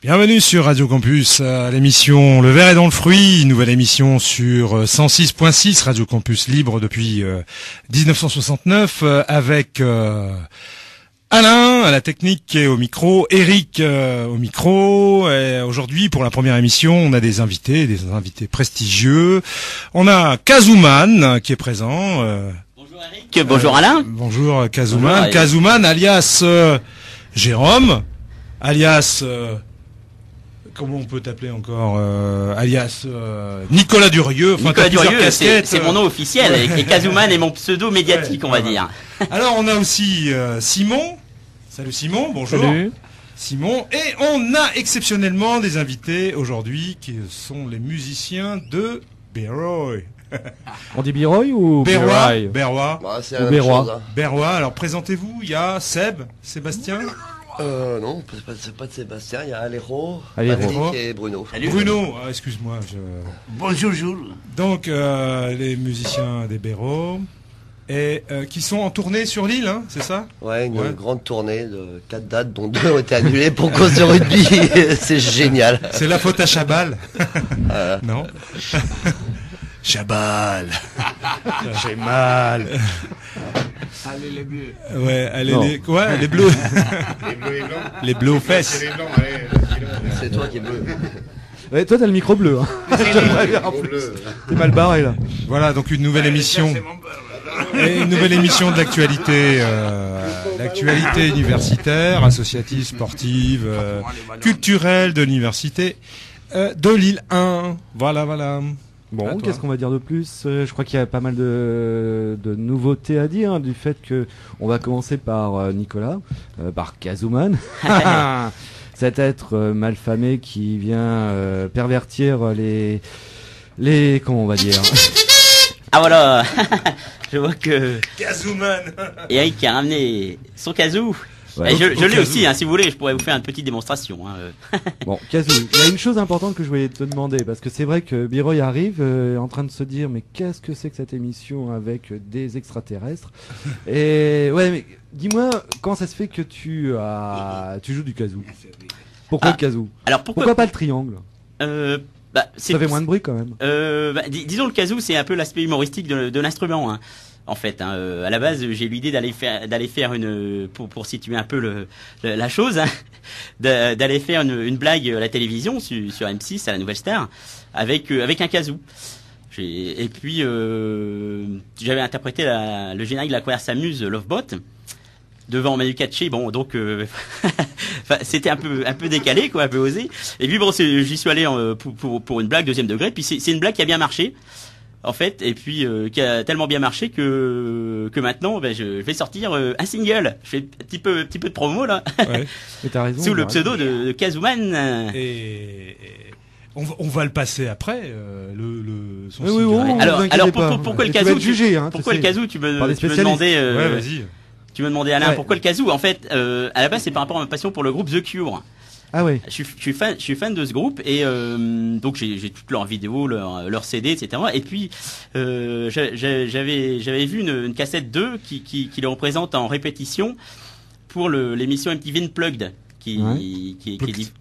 Bienvenue sur Radio Campus, à l'émission Le Verre est dans le fruit, une nouvelle émission sur 106.6, Radio Campus libre depuis 1969, avec Alain à la technique et au micro, Eric au micro. Et aujourd'hui, pour la première émission, on a des invités prestigieux. On a Kazouman qui est présent. Bonjour Eric, bonjour Alain. Bonjour Kazouman. Kazouman alias Jérôme, alias... comment on peut t'appeler encore alias Nicolas Durieux. Enfin, Nicolas Durieux, c'est mon nom officiel et Kazouman est mon pseudo médiatique, on va dire. Alors on a aussi Simon. Salut Simon, bonjour. Salut. Simon. Et on a exceptionnellement des invités aujourd'hui qui sont les musiciens de Beroy. On dit Biroy ou Berroy. Berroy. Bah, c'est Ou la même Berroy. chose, hein. Berroy. Alors présentez-vous. Il y a Sébastien. Non, c'est pas de Sébastien, il y a Aléro, Aléro. Patrick et Bruno. Salut. Bruno. Ah, excuse-moi. Bonjour Jules. Donc les musiciens des Beroy. Et qui sont en tournée sur l'île, hein, c'est ça? Ouais, une Ouais. grande tournée de 4 dates, dont 2 ont été annulées pour cause de rugby. C'est génial. C'est la faute à Chabal. Voilà. Non. Chabal. J'ai mal. Allez les bleus. Ouais, allez Non. les bleus. Les bleus et blancs. Les bleus aux fesses. C'est les blancs, allez. C'est toi qui es bleu. Ouais, toi t'as le micro bleu. Hein. T'es mal barré là. Voilà, donc une nouvelle émission. Et une nouvelle émission de l'actualité, l'actualité universitaire, associative, sportive, culturelle de l'université de Lille 1. Voilà. Bon, À toi. qu'est-ce qu'on va dire de plus Je crois qu'il y a pas mal de nouveautés à dire, hein, du fait que on va commencer par Nicolas, par Kazouman. Cet être malfamé qui vient pervertir les comment on va dire. Ah voilà, je vois que Kazouman. Eric a ramené son kazoo. Ouais. Et je Au l'ai kazoo. aussi, hein, si vous voulez, je pourrais vous faire une petite démonstration. Hein. Bon, Kazou, il y a une chose importante que je voulais te demander, parce que c'est vrai que Biroy arrive en train de se dire, mais qu'est-ce que c'est que cette émission avec des extraterrestres? Et ouais, mais dis-moi, comment ça se fait que tu joues du kazoo? Pourquoi le kazoo? Alors pourquoi, Pourquoi pas le triangle? c'est- Ça fait moins de bruit quand même. disons le kazoo, c'est un peu l'aspect humoristique de l'instrument. Hein. En fait, hein, à la base, j'ai eu l'idée d'aller faire une pour situer un peu la chose, hein, d'aller faire une blague à la télévision sur M6 à la Nouvelle Star avec un kazoo. Et puis j'avais interprété le générique de la Choir s'amuse Lovebot devant Manu Katché. Bon, donc enfin, c'était un peu décalé, quoi, un peu osé. Et puis bon, j'y suis allé pour une blague deuxième degré. Puis c'est une blague qui a bien marché, en fait, et puis qui a tellement bien marché que maintenant, je vais sortir un single. Je fais un petit peu de promo là, Ouais. Mais t'as raison. sous le t'as pseudo raison. de Kazouman. Et on va le passer après. Son Oui, single. oui, vous Alors inquiétez pas. pourquoi le Tu vas kazoo être jugé, hein, Pourquoi tu le sais. kazoo Par des tu me spécialistes. demandais Ouais, vas-y. Tu me demandais Alain Ouais. pourquoi le kazoo. En fait, à la base, c'est par rapport à ma passion pour le groupe The Cure. Ah ouais. Je suis fan de ce groupe et donc j'ai toutes leurs vidéos, leurs CD, etc. Et puis j'avais vu une cassette 2 qui les représente en répétition pour l'émission MTV Unplugged qui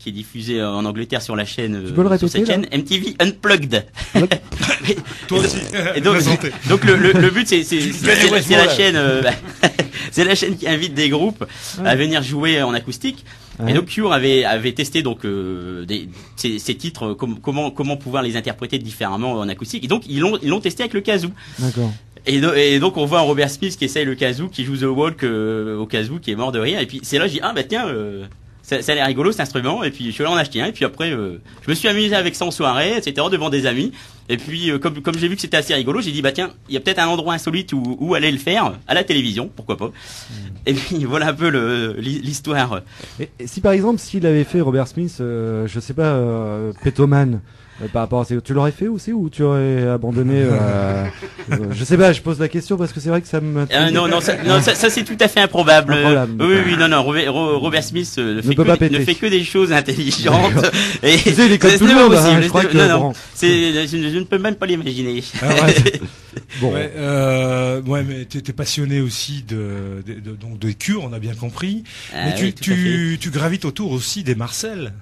est diffusée en Angleterre sur la chaîne Tu peux le sur cette répéter, là chaîne MTV Unplugged. Toi aussi. Et donc, Présenté. donc le but c'est la Westmoreland. chaîne c'est la chaîne qui invite des groupes à venir jouer en acoustique. Ouais. Et donc Cure avait testé donc ces titres, comment pouvoir les interpréter différemment en acoustique. Et donc ils l'ont testé avec le kazoo. D'accord. Et donc on voit un Robert Smith qui essaye le kazoo, qui joue The Walk au kazoo, qui est mort de rire. Et puis c'est là je dis tiens, ça a l'air rigolo cet instrument. Et puis je suis allé en acheter un. Et puis après je me suis amusé avec ça en soirée, etc. devant des amis. Et puis comme j'ai vu que c'était assez rigolo, j'ai dit tiens, il y a peut-être un endroit insolite où aller le faire à la télévision, pourquoi pas. Et puis voilà un peu l'histoire. Et si par exemple, s'il avait fait Robert Smith, je sais pas, Petoman, par rapport à ça, tu l'aurais fait aussi ou tu aurais abandonné je sais pas, je pose la question parce que c'est vrai que ça me. Non, ça c'est tout à fait improbable. Improbable. Oui, non, Robert Smith ne fait que des choses intelligentes. Et Tu sais, il est comme c'est tout le monde, possible. hein, je crois que, non, bon. je ne peux même pas l'imaginer. Ah ouais. Bon. Ouais, mais t'es passionné aussi donc de Cure, on a bien compris. Ah Mais oui, tout à fait. tu gravites autour aussi des Marcel.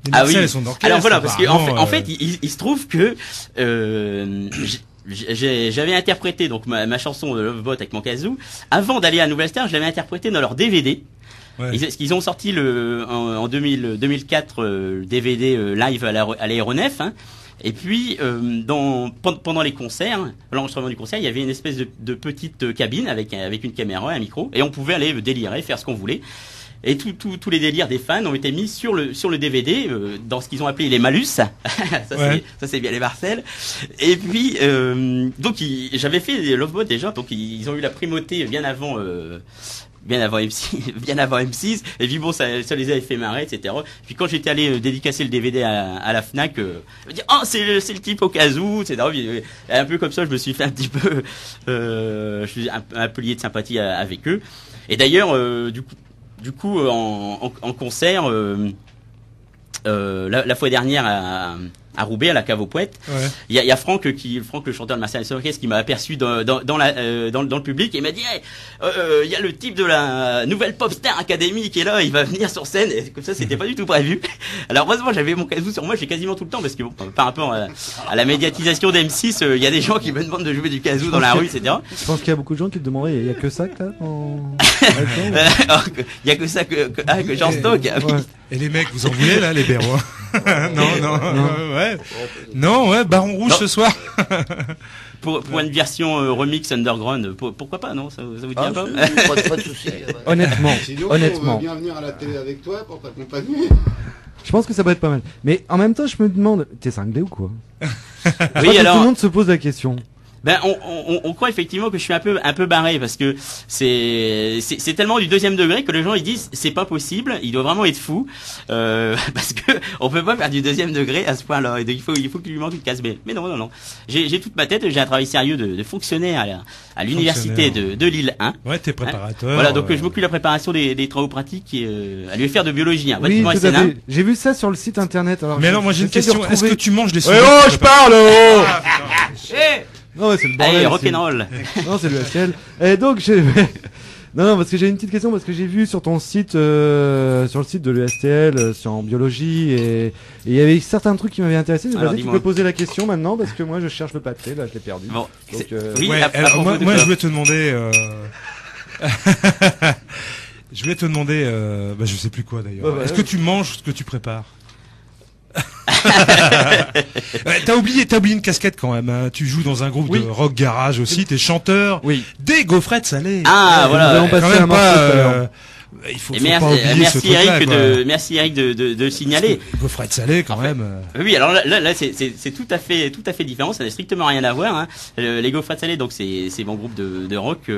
Les Ah Marcel, oui. elles sont d'orchestre. Alors voilà, parce que apparemment, en fait, il se trouve que j'avais interprété donc ma chanson de Lovebot avec mon kazoo. Avant d'aller à Nouvelle Star, je l'avais interprété dans leur DVD. ouais. Ils ont sorti en 2004 DVD live à l'aéronef. Hein. Et puis pendant les concerts, l'enregistrement du concert, il y avait une espèce de petite cabine avec une caméra, un micro, et on pouvait aller délirer, faire ce qu'on voulait. Et tous les délires des fans ont été mis sur le DVD dans ce qu'ils ont appelé les malus. ça c'est bien les Marcel. Et puis donc j'avais fait Lovebot déjà, donc ils ont eu la primauté bien avant M6, et puis bon, ça les avait fait marrer, etc. Puis quand j'étais allé dédicacer le DVD à la Fnac, je me dis, oh, c'est le type au kazoo, etc. Puis, un peu comme ça, je me suis fait un petit peu, je suis un peu lié de sympathie avec eux. Et d'ailleurs, du coup, en concert, la fois dernière à Roubaix, à la Cave aux Poètes, il y a Franck, le chanteur de Marcel Orchestre, qui m'a aperçu dans le public et il m'a dit, hey, il y a le type de la nouvelle Popstar Academy qui est là, il va venir sur scène. Et comme ça, c'était pas du tout prévu. Alors heureusement, j'avais mon kazoo sur moi, j'ai quasiment tout le temps, parce que bon, par rapport à la médiatisation d'M6, il y a des gens qui me demandent de jouer du kazoo dans la rue, etc. Je pense qu'il y a beaucoup de gens qui te demanderaient, il y a que ça que t'as Il y a que ça que j'en stocke. Ouais. Et les mecs, vous en voulez là, les Bérois? Non, ouais. Non, ouais, Baron Rouge ce soir. Pour une version remix underground, pourquoi pas, non? Ça vous dit un peu? Pas de souci. Honnêtement, Sinon, on honnêtement. veut bien venir à la télé avec toi pour t'accompagner. Je pense que ça va être pas mal. Mais en même temps, je me demande, t'es cinglé ou quoi? Je crois Oui, que alors. tout le monde se pose la question. Ben on croit effectivement que je suis un peu barré, parce que c'est tellement du deuxième degré que les gens ils disent c'est pas possible, il doit vraiment être fou, parce que on peut pas faire du deuxième degré à ce point-là, et donc il faut qu'il lui manque une case B. Mais non, j'ai toute ma tête, j'ai un travail sérieux de fonctionnaire à l'université de Lille 1. Ouais, t'es préparateur. Voilà, donc je m'occupe de la préparation des travaux pratiques et à l'UFR de biologie, hein, Oui, bâtiment tout à SNA. fait. J'ai vu ça sur le site internet. Alors Mais alors, moi j'ai une j'essaie de question. Est-ce que retrouver- tu manges des Ouais, souvenirs? oh, je parle oh Eh, Non, ouais, c'est le bordel. allez, c'est- rock'n'roll. Non, c'est le SL. Et donc, j'ai... Non, parce que j'ai une petite question, parce que j'ai vu sur ton site, sur le site de l'ESTL, en biologie, et il y avait certains trucs qui m'avaient intéressé. Alors, Vas-y, tu dis-moi. peux poser la question maintenant, parce que moi, je cherche le papier, là, je l'ai perdu. Bon, Donc, oui, Ouais, à alors, propos moi de je quoi? voulais te demander. Je voulais te demander. Je sais plus quoi d'ailleurs. Ouais, Est-ce ouais. que tu manges ce que tu prépares? Ouais, t'as oublié une casquette quand même. Hein. Tu joues dans un groupe Oui. de rock garage aussi. T'es chanteur Oui. des gaufrettes salées. Ah, Nous voilà. allons passer Quand même un morceau pas. tout à l'heure. Il faut Et pas oublier ce merci truc-là, Eric quoi. merci Eric de le signaler. Gaufrettes salées quand même. Oui, alors là c'est tout à fait différent, ça n'a strictement rien à voir. Hein. Les Gaufrettes Salées, donc c'est mon groupe de rock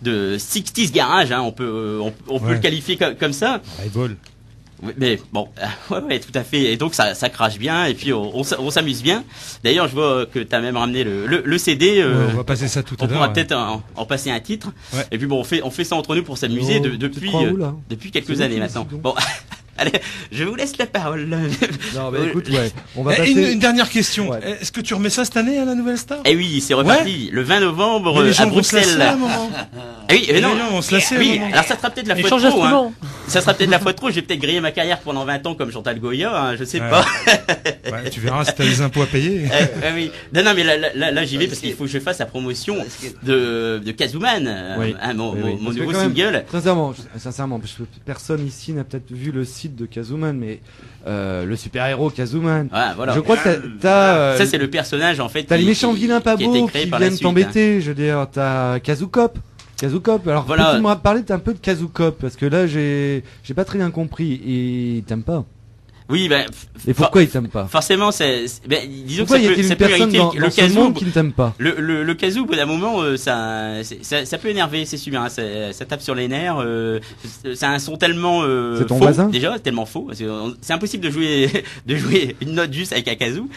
de 60s garage, hein. On peut Ouais. le qualifier comme ça. Rival. Oui, mais bon, ouais, tout à fait. Et donc ça crache bien, et puis on s'amuse bien. D'ailleurs, je vois que t'as même ramené le CD. Ouais, on va passer ça tout à On l'heure. pourra ouais. peut-être en passer un titre. Ouais. Et puis bon, on fait ça entre nous pour s'amuser Oh, tu te depuis crois où, là depuis quelques C'est années bon, maintenant. c'est bon. Bon, allez, je vous laisse la parole. Non, bah écoute, ouais. On va Eh, passer... une dernière question. Ouais. Est-ce que tu remets ça cette année à la Nouvelle Star? Eh oui, c'est reparti. Le 20 novembre Mais les gens à vont se lasser Bruxelles. à un moment. Ah oui, mais non. Les gens vont se lasser à un Oui, moment. alors ça sera peut-être la Il fois change de trop. Hein. d'instrument. Ça sera peut-être la fois de trop. J'ai peut-être grillé ma carrière pendant 20 ans comme Chantal Goya. Hein, je sais Ouais. pas. Ouais, tu verras si t'as des impôts à payer. Oui. Non, mais là j'y vais parce qu'il faut que je fasse la promotion de Kazooman, Oui. hein, mon Oui. Parce que nouveau quand même, single. Sincèrement, parce que personne ici n'a peut-être vu le site de Kazooman, mais le super-héros Kazooman. Voilà. Je crois que t'as Ça c'est le personnage en fait. t'as les qui- méchants qui- vilains pas qui a été beaux créé qui par la viennent suite, hein. t'embêter. Je veux dire, t'as Kazookop. Alors, Voilà. peux-tu me parler un peu de Kazookop? Parce que là, j'ai pas très bien compris. Et il t'aime pas. Oui, ben. Et pourquoi il t'aime pas? Forcément, disons Pourquoi que y ça a-t-il peut une personne irriter dans le ce kazoo. monde qui ne t'aime pas? Le kazoo, au bout d'un moment, ça peut énerver, c'est sûr. Hein, ça tape sur les nerfs. C'est un son tellement C'est ton faux, voisin déjà, tellement faux. C'est impossible de jouer une note juste avec un kazoo.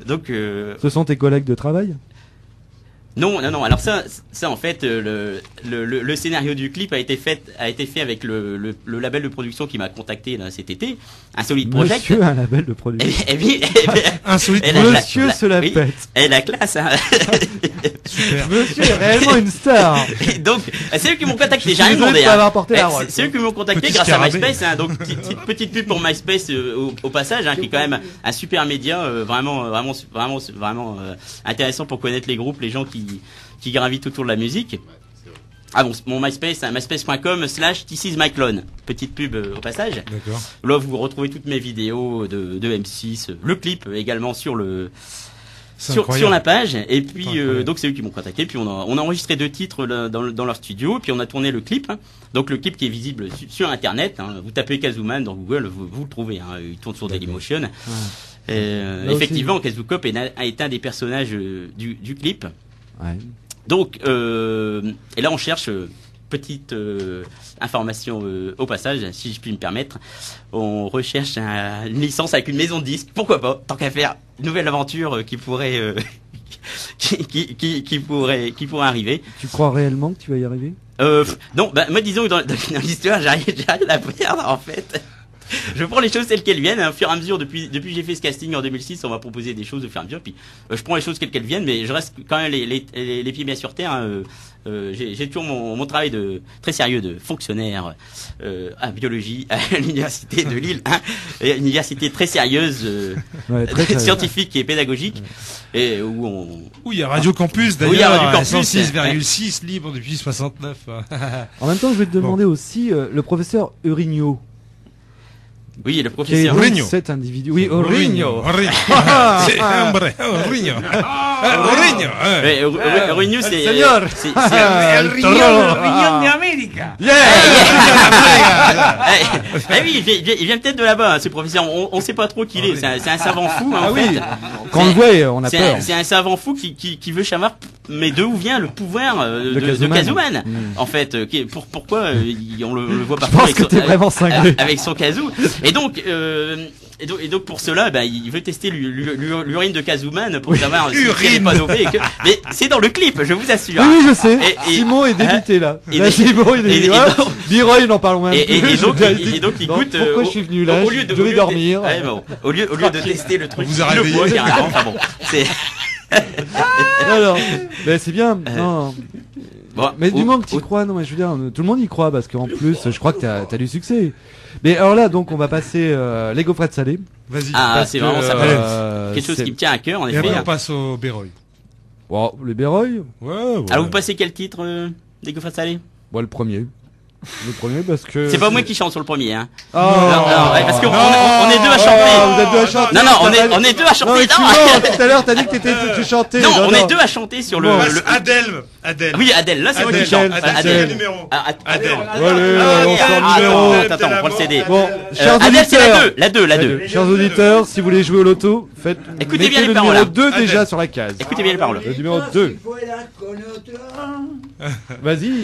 Donc, Ce sont tes collègues de travail? Non. Alors ça en fait, le scénario du clip a été fait avec le label de production qui m'a contacté là, cet été, Insolite Project. Monsieur, un label de production. Insolite Monsieur se la pète. Et la classe, hein. Super. Monsieur est réellement une star. Et donc, c'est eux qui m'ont contacté. Je J'ai rien suis désolé demandé. de pas avoir porté la robe. C'est eux qui m'ont contacté Petit grâce scarabée. à MySpace. Hein, donc petite pub pour MySpace au passage, hein, qui est quand même un super média, vraiment intéressant pour connaître les groupes, les gens qui gravitent autour de la musique. Ah bon, mon MySpace, c'est myspace.com/This is my clone. Petite pub au passage. D'accord. Là, vous retrouvez toutes mes vidéos de M6, le clip également sur la page. Et puis donc c'est eux qui m'ont contacté. Puis on a enregistré 2 titres là, dans leur studio. Puis on a tourné le clip. Hein. Donc le clip qui est visible sur Internet. Hein. Vous tapez Kazuman dans Google, vous le trouvez. Hein. Il tourne sur Dailymotion. Effectivement, Kazukop est un des personnages du clip. Ouais. Donc, et là on cherche petite information au passage, si je puis me permettre. On recherche une licence avec une maison de disques. Pourquoi pas? Tant qu'à faire, une nouvelle aventure qui pourrait qui pourrait arriver. Tu crois réellement que tu vas y arriver? Non, bah moi disons que dans l'histoire, j'arrive à perdre en fait. Je prends les choses telles qu'elles viennent, hein, au fur et à mesure, depuis que j'ai fait ce casting en 2006, on m'a proposé des choses au fur et à mesure, puis je prends les choses telles qu'elles viennent, mais je reste quand même les pieds bien sur terre. Hein, j'ai toujours mon travail très sérieux de fonctionnaire à biologie à l'université de Lille, hein, et une université très sérieuse, très scientifique et pédagogique, et où il y a Radio Campus Oui, il y a d'ailleurs, Radio Campus, 106,6 libre depuis 69. En même temps, je vais te demander aussi le professeur Urigno. Oui, le Qui est professeur. donc Urigno. cet individu. Oui, Urigno. C'est hombre, Urigno. Urigno. Urigno, c'est Señor. El riñón de América. Eh oui, il vient peut-être de là-bas, hein, ce professeur. On sait pas trop qui il est. C'est un savant fou, hein, Ah en oui. fait. Quand on le voit, on a peur. C'est un savant fou qui veut savoir, mais d'où vient le pouvoir de Kazuman. En fait, pourquoi on le voit Je partout pense que t'es vraiment cinglé. avec son kazoo. Et donc pour cela, il veut tester l'urine de Kazuman pour savoir si elle est pas dopée. Mais c'est dans le clip, je vous assure. Oui, je sais. Et- Simon est débité là. et- Là, Simon, il est et- ouais, Biroy, n'en parlons même plus. Et donc, il Donc, goûte. pourquoi je suis venu là? Au lieu de Je devais dormir. ouais, bon, au lieu de tester le truc, vous a il le réveillé. boit carrément. Enfin bon, c'est. Alors, mais c'est bien. Non. Bon, Mais du moment que tu y crois, non, mais je veux dire, tout le monde y croit parce qu'en plus, je crois que t'as du succès. Mais alors là, donc, on va passer les gaufrettes salées. Vas-y. Ah, parce c'est que, vraiment ça. Quelque chose c'est- qui me tient à cœur, en Et effet. après on passe au Béroy. Bon, les Béroy, Ouais. Alors vous passez quel titre des gaufrettes salées? bon, le premier. Le premier parce que. C'est pas moi qui chante sur le premier, hein. Oh, Non, ouais, parce qu'on Non. on est deux à Oh, chanter. vous êtes deux à chanter. Non, on est deux à Non, chanter. mais tu mens, tout à l'heure, t'as dit que tu chantais. Non, on est deux à chanter sur le. Bon, Adèle. Oui, Adèle. Là, c'est moi qui Adèle, chante. Adèle, quel numéro? Adèle. Allez, on sort le numéro. Attends, on prend le CD. Bon, chers Adèle, c'est auditeurs. la 2. Chers auditeurs, si vous voulez jouer au loto, faites. Écoutez bien mettez les le paroles, numéro hein. 2 déjà Adèle. sur la case. Écoutez bien les paroles. Le numéro 2. Vas-y.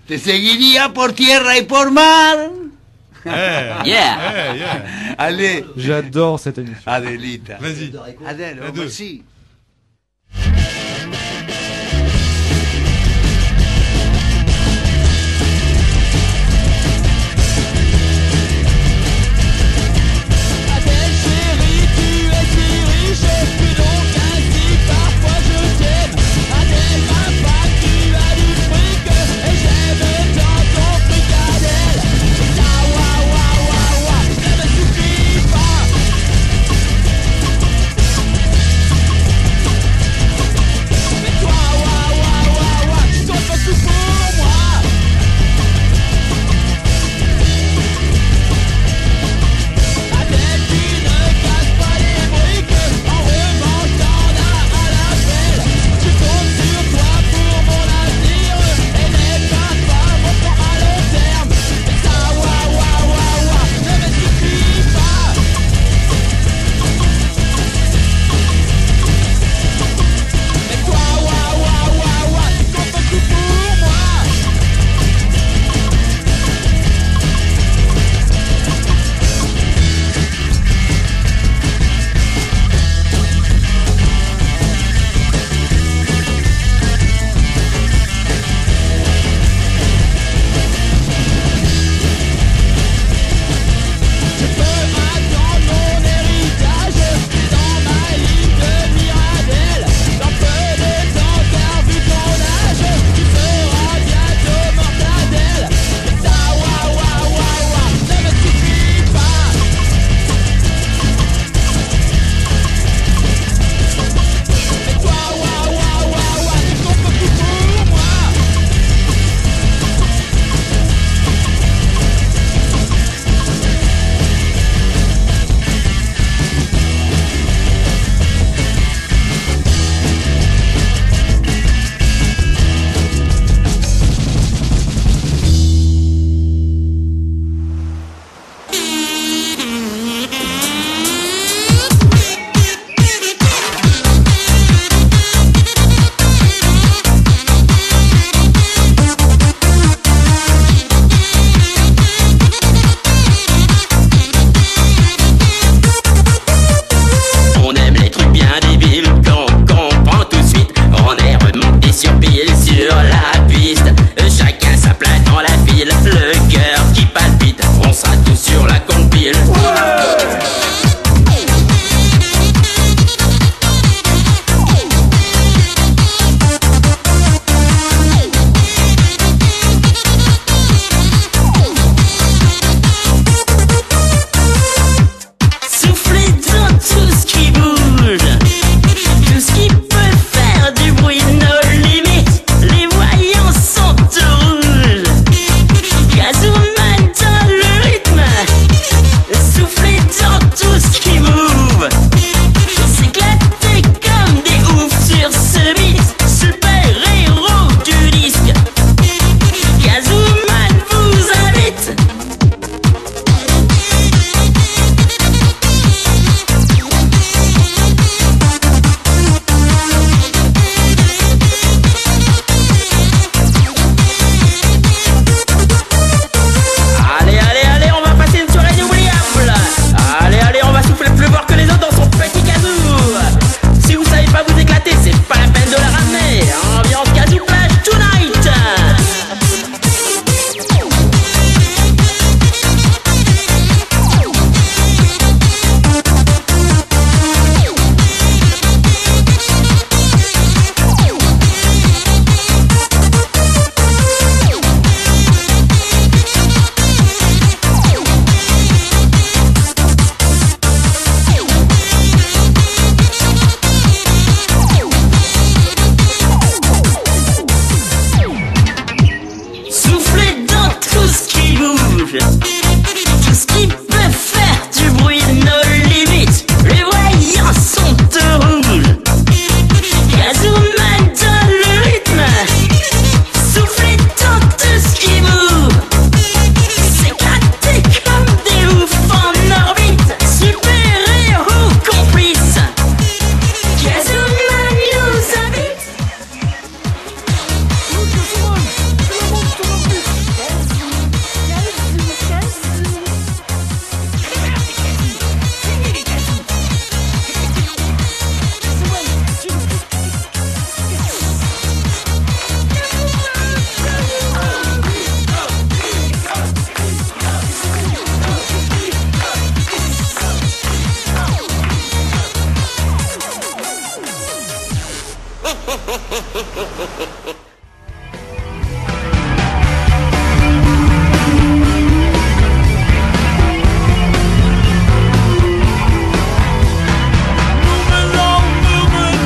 Te seguiría por tierra y por mar. Yeah. Allez, J'adore cette émission. Adelita. Vas-y. Adèle, La deux. merci. Adèle chérie, tu es si riche, puis donc ainsi parfois je t'aime. Adèle ma femme, tu as du fric, et j'aime tant ton fric Adèle. Ça wa, ça ne suffit pas.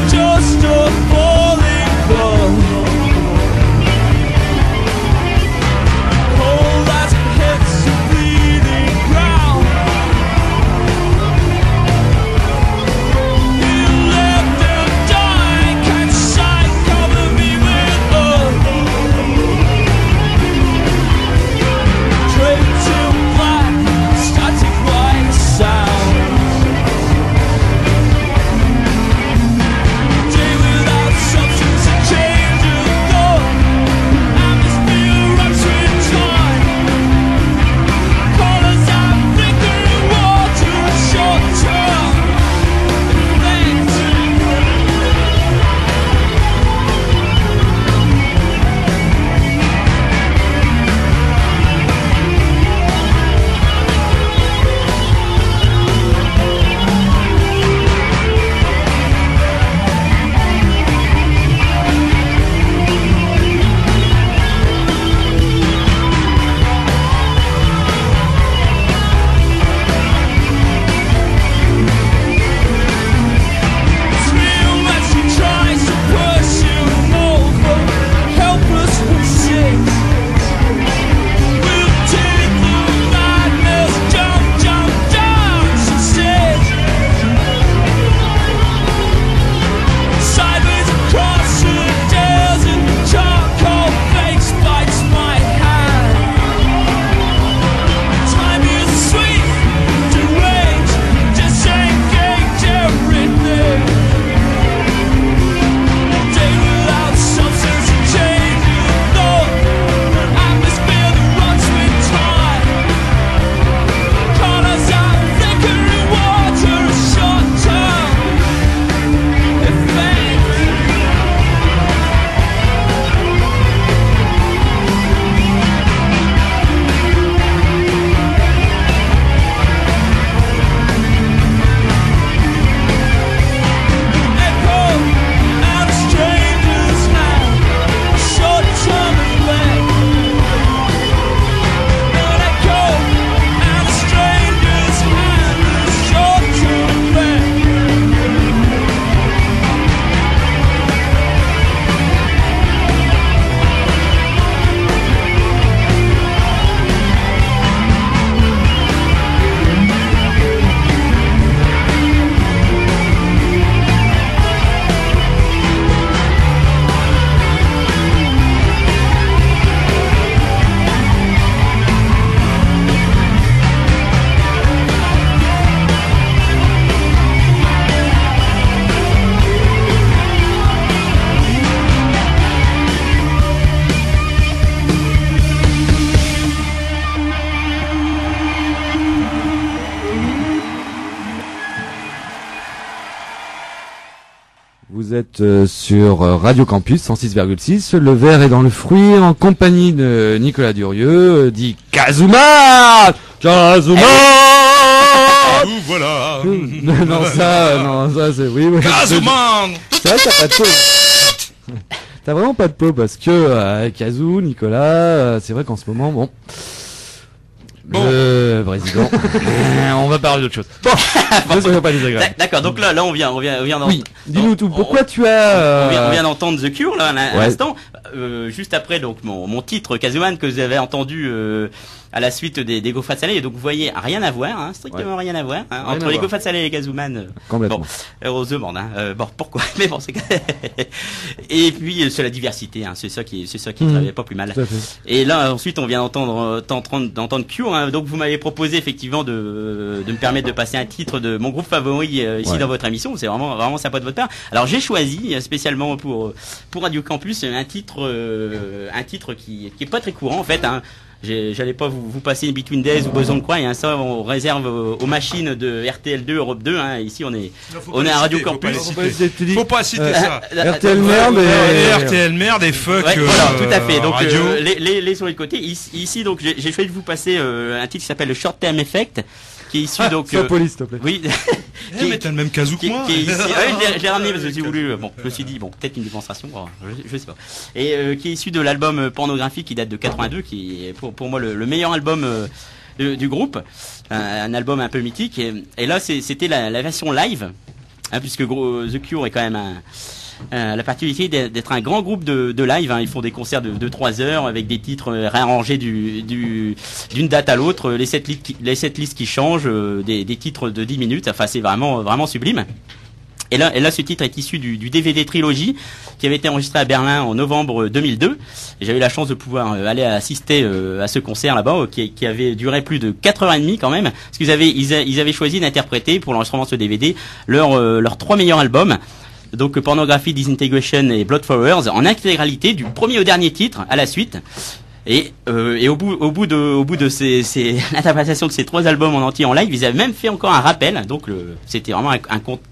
Just a falling cloud, cold as hits the bleeding ground. You left and died, catch sight, cover me with love. Draped in black, static white sound. Day without substance, a change of thought. Atmosphere runs with time. Colors are flickering water, short term effect. Thrill as she tries to push you over, helpless and sick. We'll take the madness, jump, jump down, she said. Sideways across the desert, charcoal face bites my hand. Time is sweet, deranged, disengage everything. A day without substance, a change of thought. Atmosphere that runs with time. Colors are flickering water, a short-term effect. Echo out of strangers' hand, short-term effect. An echo out of strangers' hand, short-term effect. Vous êtes sur Radio Campus 106,6. Le verre est dans le fruit en compagnie de Nicolas Durieux, dit Kazuma. Kazuma. Nous voilà. Non ça c'est oui. Kazuman. Ça t'as pas de peau. T'as vraiment pas de peau parce que Kazou, Nicolas, c'est vrai qu'en ce moment bon. Président. On va parler d'autre chose. Bon, ne soyons pas désagréables. D'accord, donc là on vient d'entendre. Oui, dis-nous tout. Pourquoi tu as on vient d'entendre The Cure là à l'instant, juste après donc mon titre Kazuman que vous avez entendu à la suite des gaufres salées. Et donc vous voyez rien à voir, hein, strictement rien à voir hein, entre les gaufres salées et les Kazuman. Complètement. Bon, heureusement. Hein, bon, pourquoi? Mais bon, c'est et puis c'est la diversité. Hein, c'est ça qui est pas plus mal. Et là ensuite on vient d'entendre Cure. Hein, donc vous m'avez proposé effectivement de me permettre de passer un titre de mon groupe favori ici dans votre émission. C'est vraiment sympa de votre part. Alors j'ai choisi spécialement pour Radio Campus un titre qui est pas très courant en fait. Hein. J'allais pas vous passer une Between Days ou Boson Cry, hein, ça on réserve aux machines de RTL2, Europe 2, hein, ici on est à Radio Campus. Faut pas citer ça. RTL merde et RTL merde et fuck. Ouais, voilà, tout à fait. Donc radio. les sur les côtés. Ici donc j'ai choisi de vous passer un titre qui s'appelle le Short Term Effect. qui est issu donc. Sois poli, s'il te plaît. Oui. Eh, mais t'as le même casou que moi. Qui est issu, ouais, je l'ai ramené parce que j'ai voulu. Bon, je me suis dit bon, peut-être une démonstration. Bon, je sais pas. Et qui est issu de l'album Pornographie qui date de 82, qui est pour moi le meilleur album du groupe, un album un peu mythique. Et là, c'était la version live, hein, puisque The Cure est quand même la particularité d'être un grand groupe de live, hein. Ils font des concerts de 3 heures avec des titres réarrangés d'une date à l'autre, les setlists qui changent, des titres de 10 minutes. Enfin, c'est vraiment sublime. Et là, ce titre est issu du DVD Trilogie qui avait été enregistré à Berlin en novembre 2002. Et j'avais eu la chance de pouvoir aller assister à ce concert là-bas qui avait duré plus de 4h30 quand même. Parce qu'ils avaient choisi d'interpréter pour l'enregistrement de ce DVD leurs 3 meilleurs albums. Donc Pornographie, Disintegration et Blood Flowers en intégralité du premier au dernier titre à la suite. Et au bout de l'interprétation de ces 3 albums en entier en live, ils avaient même fait encore un rappel. Donc c'était vraiment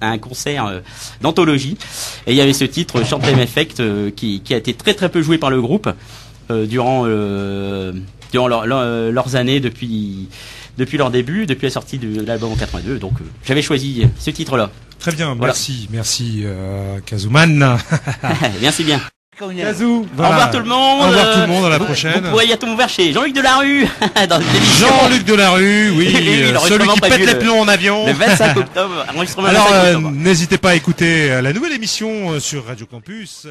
un concert d'anthologie. Et il y avait ce titre Short Time Effect qui a été très très peu joué par le groupe durant leurs années depuis leur début, depuis la sortie de l'album en 82. Donc j'avais choisi ce titre-là. Très bien, Voilà. merci Kazuman. Merci bien. Kazoo. Voilà. Au revoir tout le monde. Au revoir tout le monde, à la prochaine. Vous pourrez y attendre vers chez Jean-Luc Delarue dans l'émission. Jean-Luc Delarue, oui, Oui, celui qui pète les plombs en avion. Le 25 octobre, enregistrement le Alors, 25 octobre. n'hésitez pas à écouter la nouvelle émission sur Radio Campus.